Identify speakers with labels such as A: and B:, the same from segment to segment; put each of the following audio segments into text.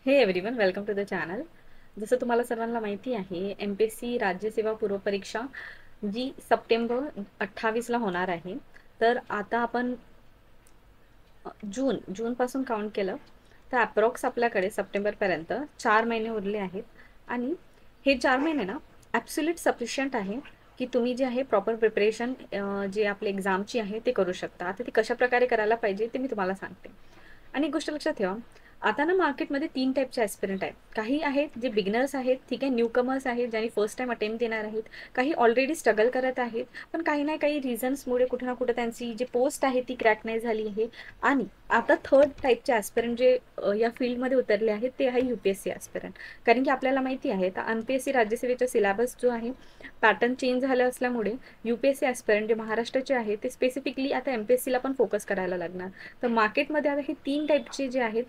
A: हे everyone, welcome to the channel. जसं तुम्हाला सर्वांना माहिती आहे, MPSC राज्य सेवा पूर्व परीक्षा जी सप्टेंबर 28ला होणार आहे. तर आता आपण जूनपासून काउंट केलं तर अप्रॉक्स आपल्याकडे सप्टेंबरपर्यंत 4 महिने उरले आहेत. आणि हे 4 महिने ना ॲब्सोल्यूट सफिशियंट आहे की तुम्ही जे आहे प्रॉपर प्रिपरेशन जे आपले एक्झामची आहे ते करू शकता. आता ती कशा प्रकारे करायला पाहिजे ते मी तुम्हाला सांगते. आणि एक गोष्ट लक्षात ठेवा, आता ना मार्केटमध्ये 3 टाईपचे ॲस्पिरंट आहेत. काही आहेत जे बिगिनर्स आहेत, ठीक आहे, न्यूकमर्स आहेत, ज्यांनी फर्स्ट टाईम अटेम्प्ट देणार आहेत. काही ऑलरेडी स्ट्रगल करत आहेत, पण काही ना काही रिझन्समुळे कुठे ना कुठे त्यांची जी पोस्ट आहे ती क्रॅक नाही झाली आहे. आणि आता थर्ड टाईपचे ॲस्पिरंट जे या फील्डमध्ये उतरले आहेत ते आहे UPSC ॲस्पिरंट. कारण की आपल्याला माहिती आहे तर MPSC राज्यसेवेचा सिलेबस जो आहे पॅटर्न चेंज झालं असल्यामुळे UPSC ॲस्पिरंट जे महाराष्ट्राचे आहे ते स्पेसिफिकली आता MPSCला पण फोकस करायला लागणार. तर मार्केटमध्ये आता हे 3 टाईपचे जे आहेत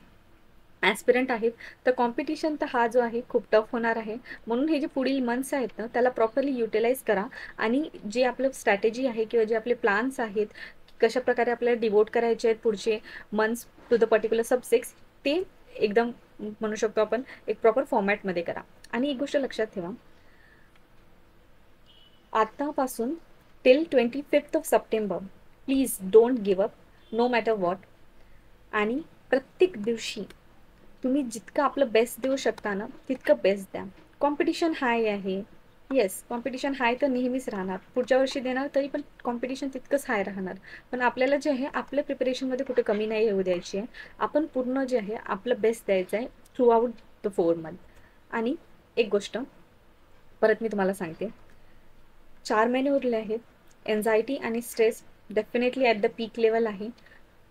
A: ॲस्पिरंट आहेत. तर कॉम्पिटिशन तर हा जो आहे खूप टफ होणार आहे. म्हणून हे जे पुढील मंथ्स आहेत ना त्याला प्रॉपरली युटिलाइज करा. आणि जे आपलं स्ट्रॅटेजी आहे किंवा जे आपले प्लॅन्स आहेत, कशा प्रकारे आपल्याला डिवोट करायचे आहेत पुढचे months to the particular subjects, ते एकदम म्हणू शकतो आपण एक प्रॉपर फॉर्मॅटमध्ये करा. आणि एक गोष्ट लक्षात ठेवा, आतापासून till 25 September please don't give up no matter what. आणि प्रत्येक दिवशी तुम्ही जितकं आपलं बेस्ट देऊ शकता ना तितकं बेस्ट द्या. कॉम्पिटिशन हाय आहे, येस, कॉम्पिटिशन हाय तर नेहमीच राहणार. पुढच्या वर्षी देणार तरी पण कॉम्पिटिशन तितकंच हाय राहणार. पण आपल्याला जे आहे आपल्या प्रिपरेशनमध्ये कुठे कमी नाही येऊ द्यायची आहे. आपण पूर्ण जे आहे आपलं बेस्ट द्यायचं आहे थ्रू आउट द 4 मंथ. आणि एक गोष्ट परत मी तुम्हाला सांगते, 4 महिने उरले आहेत. एन्झायटी आणि stress definitely at the peak level आहे.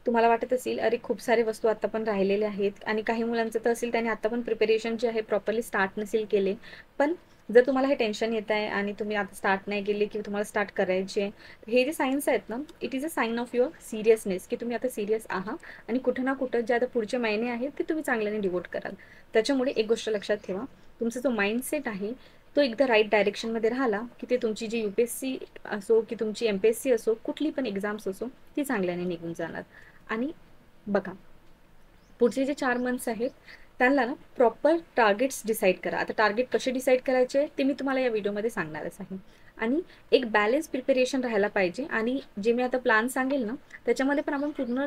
A: तुम्हाला वाटत असेल अरे खूप सारे वस्तू आता पण राहिलेले आहेत, आणि काही मुलांचं तर असेल त्याने आता पण प्रिपरेशन जे आहे प्रॉपरली स्टार्ट नसेल केले. पण जर तुम्हाला हे टेन्शन येत आहे आणि तुम्ही आता स्टार्ट नाही केले किंवा तुम्हाला स्टार्ट करायचे, हे जे सायन्स आहेत ना, it is a sine of your seriousness की तुम्ही आता सिरियस आहात आणि कुठं ना कुठं जे आता पुढचे महिने आहेत ते तुम्ही चांगल्याने डिवोट कराल. त्याच्यामुळे एक गोष्ट लक्षात ठेवा, तुमचा जो माइंडसेट आहे तो एकदा राईट डायरेक्शनमध्ये राहिला की ते तुमची जी UPSC असो की तुमची MPSC असो, कुठली पण एक्झाम्स असो, ती चांगल्याने निघून जाणार. आणि बघा, पुढचे जे 4 मंथ्स आहेत त्यांना ना प्रॉपर टार्गेट्स डिसाईड करा. आता टार्गेट कसे डिसाईड करायचे ते मी तुम्हाला या व्हिडिओमध्ये सांगणारच आहे. आणि एक बॅलन्स प्रिपरेशन राहायला पाहिजे. आणि जे मी आता प्लॅन सांगेल ना त्याच्यामध्ये पण आपण पूर्ण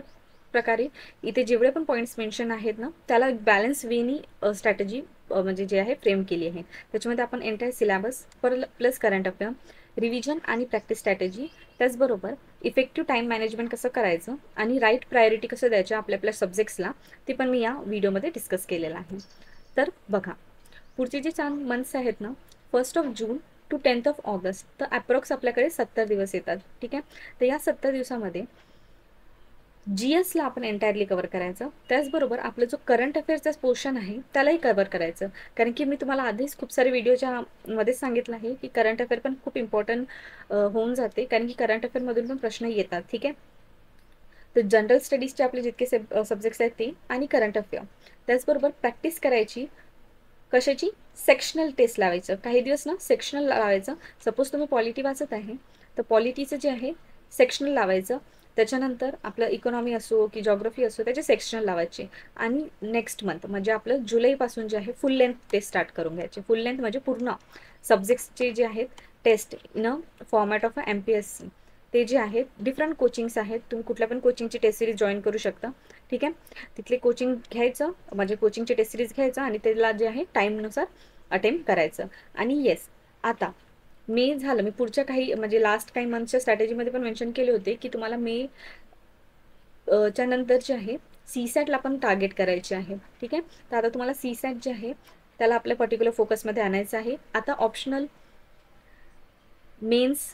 A: प्रकारे इथे जेवढे पण पॉईंट्स मेन्शन आहेत ना त्याला एक बॅलन्स वेनी स्ट्रॅटेजी म्हणजे जे आहे फ्रेम केली आहे. त्याच्यामध्ये आपण entire syllabus plus current affair, revision आणि प्रॅक्टिस स्ट्रॅटेजी, त्याचबरोबर इफेक्टिव्ह टाईम मॅनेजमेंट कसं करायचं आणि राईट प्रायोरिटी कसं द्यायचं आपल्या आपल्या सब्जेक्ट्सला, ते पण मी या व्हिडिओमध्ये डिस्कस केलेलं आहे. तर बघा, पुढचे जे 4 मंथ्स आहेत ना, 1 जून टू 10 ऑगस्ट, तर अप्रॉक्स आपल्याकडे 70 दिवस येतात. ठीक आहे. तर या 70 दिवसामध्ये GSला आपण एंटायरली कव्हर करायचं. त्याचबरोबर आपलं जो करंट अफेअर्सचा पोर्शन आहे त्यालाही कव्हर करायचं. कारण की मी तुम्हाला आधीच खूप सारे व्हिडिओच्या मध्ये सांगितलं आहे की करंट अफेअर पण खूप इम्पॉर्टंट होऊन जाते, कारण की करंट अफेअरमधून पण प्रश्न येतात. ठीक आहे. तर जनरल स्टडीजचे आपले जितके सब्जेक्ट्स आहेत ते आणि करंट अफेअर, त्याचबरोबर प्रॅक्टिस करायची कशाची, सेक्शनल टेस्ट लावायचं. काही दिवस ना सेक्शनल लावायचं. सपोज तुम्ही पॉलिटी वाचत आहे तर पॉलिटीचं जे आहे सेक्शनल लावायचं. त्याच्यानंतर आपलं इकॉनॉमी असो की जॉग्रफी असो त्याचे सेक्शनल लावायचे. आणि नेक्स्ट मंथ म्हणजे आपलं जुलैपासून जे आहे फुल लेंथ टेस्ट स्टार्ट करून घ्यायचे. फुल लेंथ म्हणजे पूर्ण सब्जेक्ट्सचे जे आहेत test in a format of a MPSC. ते जे आहेत डिफरंट कोचिंग्स आहेत, तुम्ही कुठल्या पण कोचिंगची टेस्ट सिरीज जॉईन करू शकता. ठीक आहे. तिथले कोचिंग घ्यायचं, म्हणजे कोचिंगची टेस्ट सिरीज घ्यायचं आणि त्याला जे आहे टाईमनुसार अटेम्प्ट करायचं. आणि येस, आता मे झालं, मी पुढच्या काही म्हणजे लास्ट काही मंथच्या स्ट्रॅटेजीमध्ये पण मेन्शन केले होते की तुम्हाला मे च्या नंतर जे आहे CSATला पण टार्गेट करायचे आहे. ठीक आहे. तर आता तुम्हाला CSAT जे आहे त्याला आपल्या पर्टिक्युलर फोकसमध्ये आणायचं आहे. आता ऑप्शनल, मेन्स,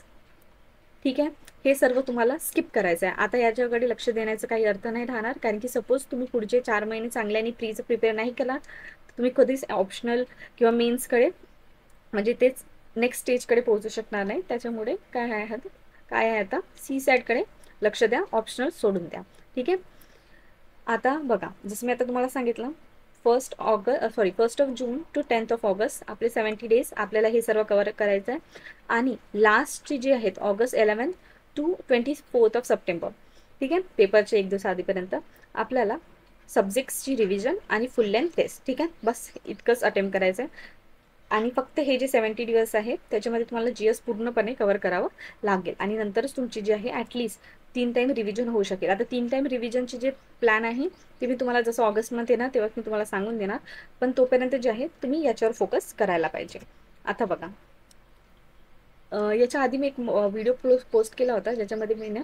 A: ठीक आहे, हे सर्व तुम्हाला स्किप करायचं आहे. आता याच्याकडे लक्ष देण्याचा काही अर्थ नाही राहणार, कारण की सपोज तुम्ही पुढचे 4 महिने चांगल्याने प्रीचं प्रिपेअर नाही केला तर तुम्ही कधीच ऑप्शनल किंवा मेन्सकडे म्हणजे तेच नेक्स्ट स्टेजकडे पोहोचू शकणार नाही. त्याच्यामुळे काय आहे आता CSATकडे लक्ष द्या, ऑप्शनल सोडून द्या. ठीक आहे. आता बघा, जसं मी आता तुम्हाला सांगितलं 1 जून टू 10 ऑगस्ट आपले 70 डेज आपल्याला हे सर्व कव्हर करायचं आहे. आणि लास्टचे जे आहेत August 11 टू 24 सप्टेंबर, ठीक आहे, पेपरचे 1 दिवस आधीपर्यंत आपल्याला सब्जेक्ट्सची रिव्हिजन आणि फुल लेंथ टेस्ट. ठीक आहे, बस इतकंच अटेम्प्ट करायचं आहे. आणि फक्त हे जे 70 दिवस आहेत त्याच्यामध्ये तुम्हाला GS पूर्णपणे कव्हर करावं लागेल आणि नंतरच तुमची जी आहे ॲटलिस्ट 3 टाईम रिव्हिजन होऊ शकेल. आता 3 टाईम रिव्हिजनचे जे प्लॅन आहे ते मी तुम्हाला जसं ऑगस्टमध्ये ना तेव्हा मी तुम्हाला सांगून देणार, पण तोपर्यंत जे आहे तुम्ही याच्यावर फोकस करायला पाहिजे. आता बघा, याच्या आधी मी एक व्हिडिओ पोस्ट केला होता ज्याच्यामध्ये मी ना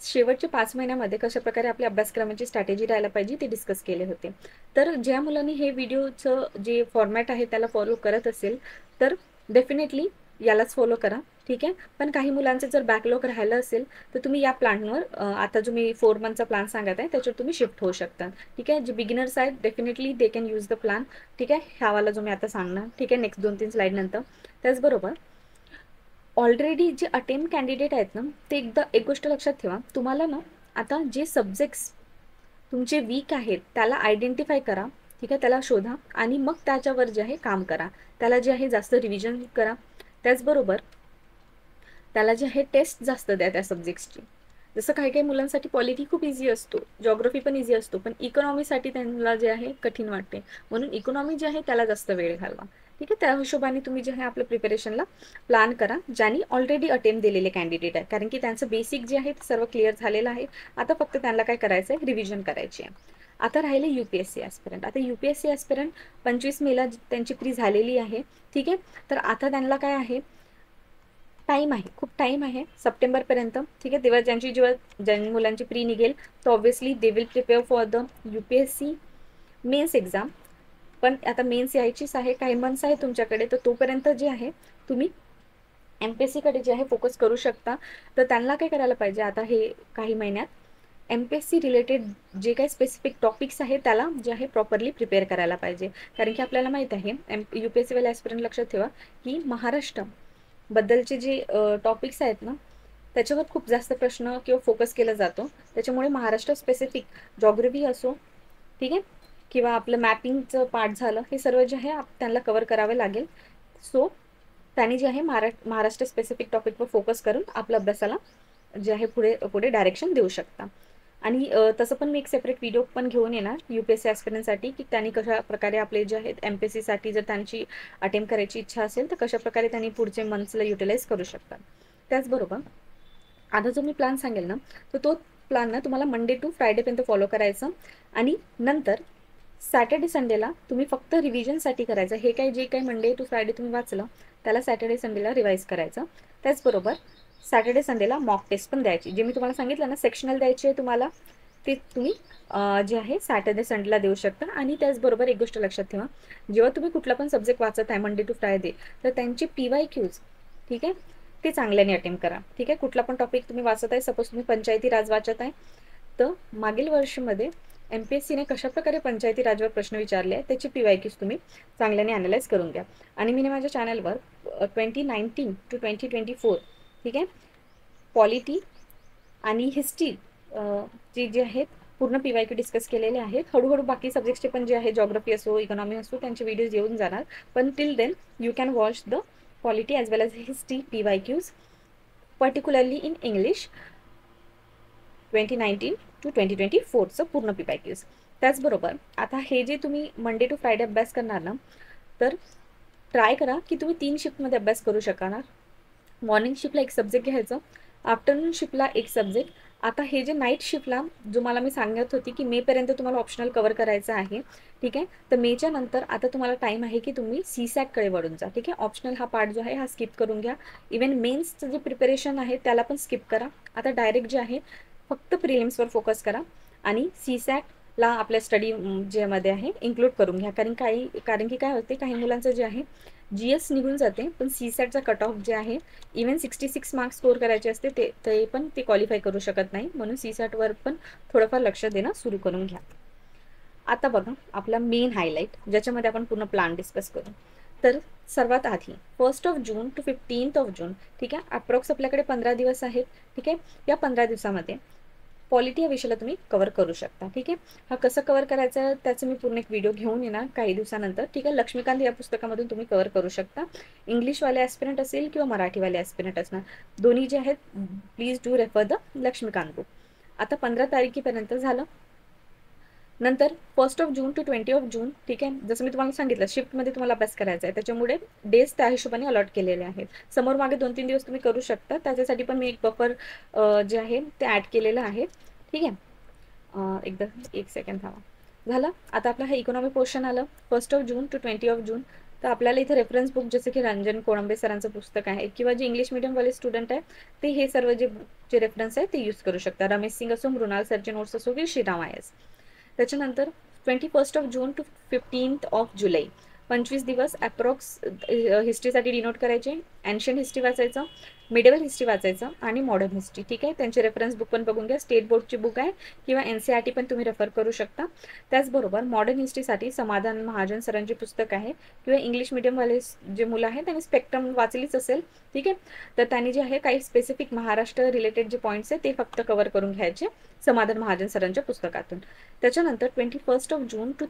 A: शेवटच्या 5 महिन्यामध्ये कशाप्रकारे आपल्या अभ्यासक्रमाची स्ट्रॅटेजी राहायला पाहिजे ते डिस्कस केले होते. तर ज्या मुलांनी हे व्हिडिओचं जे फॉर्मॅट आहे त्याला फॉलो करत असेल तर डेफिनेटली यालाच फॉलो करा. ठीक आहे, पण काही मुलांचं जर बॅकलॉग राहिलं असेल तर तुम्ही या प्लॅनवर आता जो मी 4 मंथचा प्लॅन सांगत आहे त्याच्यावर तुम्ही शिफ्ट होऊ शकता. ठीक आहे, जे बिगिनर्स आहेत definitely they can use the plan. ठीक आहे, ह्यावाला जो मी आता सांगणार. ठीक आहे, नेक्स्ट 2-3 स्लाईड नंतर. त्याचबरोबर ऑलरेडी जे अटेम्प्ट कॅन्डिडेट आहेत ना ते एक गोष्ट लक्षात ठेवा, तुम्हाला ना आता जे सब्जेक्ट्स तुमचे वीक आहेत त्याला आयडेंटिफाय करा. ठीक आहे, त्याला शोधा आणि मग त्याच्यावर जे आहे काम करा. त्याला जे आहे जास्त रिव्हिजन करा. त्याचबरोबर त्याला जे आहे टेस्ट जास्त द्या त्या सब्जेक्ट्सची. जसं काही काही मुलांसाठी पॉलिटी खूप इझी असतो, जॉग्रफी पण इझी असतो, पण इकॉनॉमीसाठी त्यांना जे आहे कठीण वाटते, म्हणून इकॉनॉमी जे आहे त्याला जास्त वेळ घालवा. ठीक आहे, त्या हिशोबाने तुम्ही जे आहे आपल्या प्रिपरेशनला प्लॅन करा ज्यांनी ऑलरेडी अटेम्प्ट दिलेले कॅन्डिडेट आहे, कारण की त्यांचं बेसिक जे आहे ते सर्व क्लिअर झालेलं आहे. आता फक्त त्यांना काय करायचं आहे, रिव्हिजन करायची आहे. आता राहिले UPSC ॲस्पिरंट. आता UPSC ॲस्पिरंट 25 मेला त्यांची प्री झालेली आहे. ठीक आहे, तर आता त्यांना काय आहे, टाईम आहे, खूप टाईम आहे सप्टेंबरपर्यंत. ठीक आहे, तेव्हा ज्या मुलांची प्री निघेल तर obviously they will prepare for the UPSC mains exam. पण आता मेन्स यायचीच आहे, काही मंथ्स आहे तुमच्याकडे, तर तोपर्यंत जे आहे तुम्ही MPSCकडे जे आहे फोकस करू शकता. तर त्यांना काय करायला पाहिजे, आता हे काही महिन्यात MPSC रिलेटेड जे काही स्पेसिफिक टॉपिक्स आहेत त्याला जे आहे प्रॉपरली प्रिपेअर करायला पाहिजे. कारण की आपल्याला माहीत आहे UPSC वाले ॲस्पिरंट लक्षात ठेवा की महाराष्ट्र बद्दलचे जे टॉपिक्स आहेत ना त्याच्यावर खूप जास्त प्रश्न किंवा फोकस केला जातो. त्याच्यामुळे महाराष्ट्र स्पेसिफिक जॉग्रफी असो, ठीक आहे, किंवा आपलं मॅपिंगचं पार्ट झालं, हे सर्व जे आहे त्यांना कव्हर करावे लागेल. सो त्यांनी जे आहे महाराष्ट्र स्पेसिफिक टॉपिकवर फोकस करून आपल्या अभ्यासाला जे आहे पुढे पुढे डायरेक्शन देऊ शकता. आणि तसं पण मी एक सेपरेट व्हिडिओ पण घेऊन येणार UPSC ॲस्पिरंटसाठी की त्यांनी कशा प्रकारे आपले जे आहेत MPSCसाठी जर त्यांची अटेम्प्ट करायची इच्छा असेल तर कशाप्रकारे त्यांनी पुढचे मंथ्सला युटिलाइज करू शकतात. त्याचबरोबर आता जो मी प्लॅन सांगेल ना तर तो प्लॅन ना तुम्हाला मंडे टू फ्रायडेपर्यंत फॉलो करायचं आणि नंतर सॅटर्डे संडेला तुम्ही फक्त रिव्हिजनसाठी करायचं. हे काही जे काही मंडे टू फ्रायडे तुम्ही वाचलं त्याला सॅटर्डे संडेला रिवाईज करायचं. त्याचबरोबर सॅटर्डे संडेला मॉक टेस्ट पण द्यायची. जे मी तुम्हाला सांगितलं ना सेक्शनल द्यायची आहे तुम्हाला, ते तुम्ही जे आहे सॅटर्डे संडेला देऊ शकता. आणि त्याचबरोबर एक गोष्ट लक्षात ठेवा, जेव्हा तुम्ही कुठला पण सब्जेक्ट वाचत आहे मंडे टू फ्रायडे तर त्यांची PYQs, ठीक आहे, ते चांगल्याने अटेम्प्ट करा. ठीक आहे, कुठला पण टॉपिक तुम्ही वाचत आहे, सपोज तुम्ही पंचायती राज वाचत आहे तर मागील वर्षामध्ये MPSCने कशाप्रकारे पंचायती राजवर प्रश्न विचारले आहे त्याची PYQs तुम्ही चांगल्याने ॲनालाइज करून घ्या. आणि मी माझ्या चॅनलवर 2019 to 2024 ठीक आहे पॉलिटी आणि हिस्ट्री जे आहेत पूर्ण PYQ डिस्कस केलेले आहेत. हळूहळू बाकी सब्जेक्ट्सचे पण जे आहे जॉग्रफी असो, इकॉनॉमी असो, त्यांचे व्हिडिओज येऊन जाणार. पण till then you can watch the polity as well as history PYQs particularly in English 2019 to 2024चं पूर्ण PYQs. त्याचबरोबर आता हे जे तुम्ही मंडे टू फ्रायडे अभ्यास करणार ना तर ट्राय करा की तुम्ही 3 शिफ्टमध्ये अभ्यास करू शकणार. मॉर्निंग शिफ्टला एक सब्जेक्ट घ्यायचं, आफ्टरनून शिफ्टला एक सब्जेक्ट. आता हे जे नाईट शिफ्टला जो मला मी सांगत होती की मेपर्यंत तुम्हाला ऑप्शनल कव्हर करायचं आहे. ठीक आहे, तर मेच्या नंतर आता तुम्हाला टाईम आहे की तुम्ही CSATकडे वळून जा. ठीक आहे, ऑप्शनल हा पार्ट जो आहे हा स्किप करून घ्या. इवन मेन्सचं जे प्रिपरेशन आहे त्याला पण स्किप करा. आता डायरेक्ट जे आहे फक्त प्रिलिम्सवर फोकस करा आणि CSATला आपल्या स्टडी जेमध्ये आहे इन्क्लूड करून घ्या. कारण की काय होते, काही मुलांचं जे आहे GS निघून जाते पण CSATचा कट ऑफ जे आहे इवन 66 मार्क्स स्कोअर करायचे असते ते पण ते क्वालिफाय करू शकत नाही. म्हणून CSATवर पण थोडंफार लक्ष देणं सुरू करून घ्या. आता बघा आपला मेन हायलाईट ज्याच्यामध्ये आपण पूर्ण प्लॅन डिस्कस करू. तर सर्वात आधी 1 जून to 15 जून, ठीक आहे, अप्रॉक्स आपल्याकडे 15 दिवस आहेत. ठीक आहे, या 15 दिवसामध्ये पॉलिटी या विषयाला तुम्ही कव्हर करू शकता. ठीक आहे, हा कसं कव्हर करायचं आहे त्याचं मी पूर्ण एक व्हिडिओ घेऊन येणार काही दिवसानंतर. ठीक आहे, लक्ष्मीकांत या पुस्तकामधून तुम्ही कव्हर करू शकता. इंग्लिशवाले ॲस्पिरंट असेल किंवा मराठीवाले ॲस्पिरंट असणार, दोन्ही जे आहेत please do refer the Lakshmikant book. आता 15 तारखेपर्यंत झालं. नंतर 1 जून टू 20 जून, ठीक आहे. जसं मी तुम्हाला सांगितलं शिफ्टमध्ये तुम्हाला अभ्यास करायचा आहे, त्याच्यामुळे डेज त्या हिशोबाने अलॉट केलेले आहेत. समोर मागे 2-3 दिवस तुम्ही करू शकता, त्याच्यासाठी पण मी एक बफर जे आहे ते ॲड केलेलं आहे, ठीक आहे. एकदा 1 सेकंड थांबा. झालं. आता आपला हा इकॉनॉमी पोर्शन आलं 1 जून टू 20 जून. तर आपल्याला इथे रेफरन्स बुक जसं की रंजन कोळंबे सरांचं पुस्तक आहे किंवा जे इंग्लिश मिडियमवाले स्टुडंट आहे ते हे सर्व जे रेफरन्स आहे ते यूज करू शकता. रमेश सिंग असो, मृणाल सरचे नोट्स असो की श्रीराम IAS. त्याच्यानंतर 21 जून टू 15 जुलै 25 दिवस अप्रॉक्स हिस्ट्रीसाठी डिनोट करायचे. एन्शियंट हिस्ट्री वाचायचं, मिडेवल हिस्ट्री वाचायचं आणि मॉडर्न हिस्ट्री, ठीक आहे. त्यांचे रेफरन्स बुक पण बघून घ्या. स्टेट बोर्डची बुक आहे किंवा NCERT पण तुम्ही रेफर करू शकता. त्याचबरोबर मॉडर्न हिस्ट्रीसाठी समाधान महाजन सरांची पुस्तक आहे किंवा इंग्लिश मिडियमवाले जे मुलं आहेत त्यांनी स्पेक्ट्रम वाचलीच असेल, ठीक आहे. तर त्यांनी जे आहे काही स्पेसिफिक महाराष्ट्र रिलेटेड जे पॉईंट्स आहे ते फक्त कव्हर करून घ्यायचे समाधान महाजन सरांच्या पुस्तकातून. त्याच्यानंतर 21 जून टू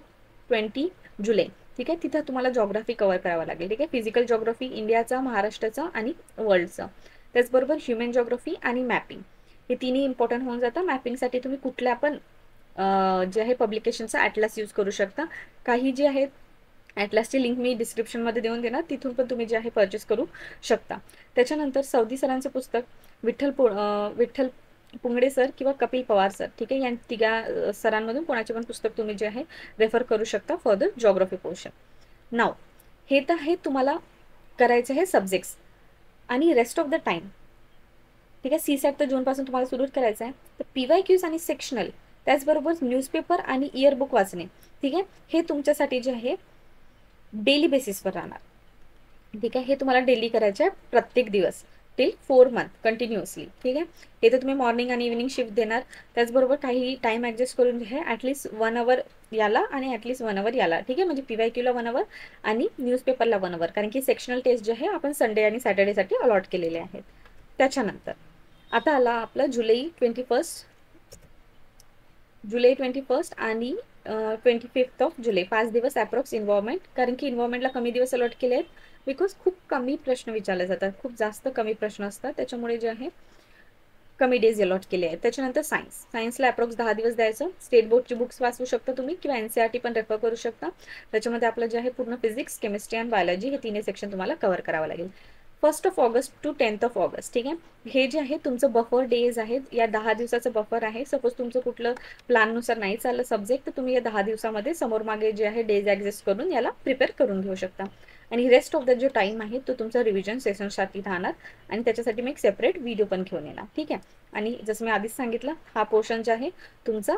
A: 20 जुलै, ठीक आहे. तिथं तुम्हाला जॉग्राफी कव्हर करावं लागेल, ठीक आहे. फिजिकल जॉग्राफी इंडियाचा, महाराष्ट्राचा आणि वर्ल्डचा. त्याचबरोबर ह्युमन जॉग्राफी आणि मॅपिंग हे तिन्ही इम्पॉर्टंट होऊन जातं. मॅपिंगसाठी तुम्ही कुठल्या पण जे आहे पब्लिकेशनचा ॲटलास यूज करू शकता. काही जे आहेत ॲटलासची लिंक मी डिस्क्रिप्शनमध्ये देऊन देणार, तिथून पण तुम्ही जे आहे परचेस करू शकता. त्याच्यानंतर सौदी सरांचं पुस्तक, विठ्ठल पुंगडे सर किंवा कपिल पवार सर, ठीक आहे. या तिघा सरांमधून कोणाचे पण पुस्तक तुम्ही जे आहे रेफर करू शकता फॉर द जॉग्राफी पोर्शन. नाव हे तर आहे तुम्हाला करायचं आहे सब्जेक्ट्स आणि रेस्ट ऑफ द टाइम, ठीक आहे. CSAT तर जूनपासून तुम्हाला सुरू करायचं आहे. तर PYQs आणि सेक्शनल, त्याचबरोबर न्यूजपेपर आणि इयरबुक वाचणे, ठीक आहे. हे तुमच्यासाठी जे आहे डेली बेसिसवर राहणार, ठीक आहे. हे तुम्हाला डेली करायचं आहे प्रत्येक दिवस टिल 4 मंथ कंटिन्युअसली, ठीक आहे. हे तर तुम्ही मॉर्निंग आणि इव्हिनिंग शिफ्ट देणार. त्याचबरोबर काही टाइम ॲडजस्ट करून जे आहे ॲटलिस्ट 1 आवर याला आणि ॲटलिस्ट 1 आवर याला, ठीक आहे. म्हणजे PYQला 1 आवर आणि न्यूजपेपरला 1 आवर, कारण की सेक्शनल टेस्ट जे आहे आपण संडे आणि सॅटर्डेसाठी अलॉट केलेले आहेत. त्याच्यानंतर आता आला आपलं जुलै 21 आणि 25 जुलै 5 दिवस अप्रॉक्स इन्व्हॉर्मेंट, कारण की इन्व्हॉर्मेंटला कमी दिवस अलॉट केले आहेत बिकॉज खूप कमी प्रश्न विचारले जातात, खूप जास्त कमी प्रश्न असतात, त्याच्यामुळे जे आहे कमी डेज अलॉट केले आहेत. त्याच्यानंतर सायन्सला अप्रॉक्स 10 दिवस द्यायचं. स्टेट बोर्डची बुक्स वाचू शकता तुम्ही किंवा NCERT पण रेफर करू शकता. त्याच्यामध्ये आपलं जे आहे पूर्ण फिजिक्स, केमिस्ट्री आणि बायोलॉजी हे तिन्ही सेक्शन तुम्हाला कव्हर करावं लागेल. 1 ऑगस्ट टू 10 ऑगस्ट, ठीक आहे. हे जे आहे तुमचं बफर डेज आहेत, या 10 दिवसाचं बफर आहे. सपोज तुमचं कुठलं प्लॅननुसार नाही चाललं सब्जेक्ट, तर तुम्ही या 10 दिवसामध्ये समोर मागे जे आहे डेज ॲडजस्ट करून याला प्रिपेअर करून घेऊ शकता. आणि रेस्ट ऑफ द जो टाइम आहे तो तुमचा रिव्हिजन सेशनसाठी राहणार आणि त्याच्यासाठी मी एक सेपरेट व्हिडिओ पण घेऊन येणार, ठीक आहे. आणि जसं मी आधीच सांगितलं हा पोर्शन जे आहे तुमचा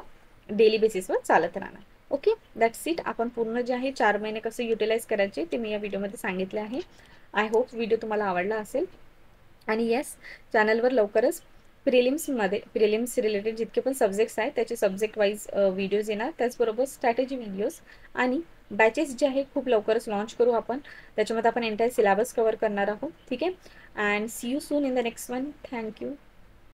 A: डेली बेसिसवर चालत राहणार. Okay, that's it. आपण पूर्ण जे आहे 4 महिने कसं युटिलाइज करायचे ते मी या व्हिडिओमध्ये सांगितले आहे. आय होप व्हिडिओ तुम्हाला आवडला असेल. आणि येस, चॅनलवर लवकरच प्रिलिम्स रिलेटेड जितके पण सब्जेक्ट्स आहेत त्याचे सब्जेक्ट वाईज व्हिडिओज येणार. त्याचबरोबर स्ट्रॅटेजी व्हिडिओज आणि बॅचेस जे आहे खूप लवकरच लॉन्च करू आपण. त्याच्यामध्ये आपण एंटायर सिलेबस कव्हर करणार आहोत, ठीक आहे. And see you soon in the next one. Thank you.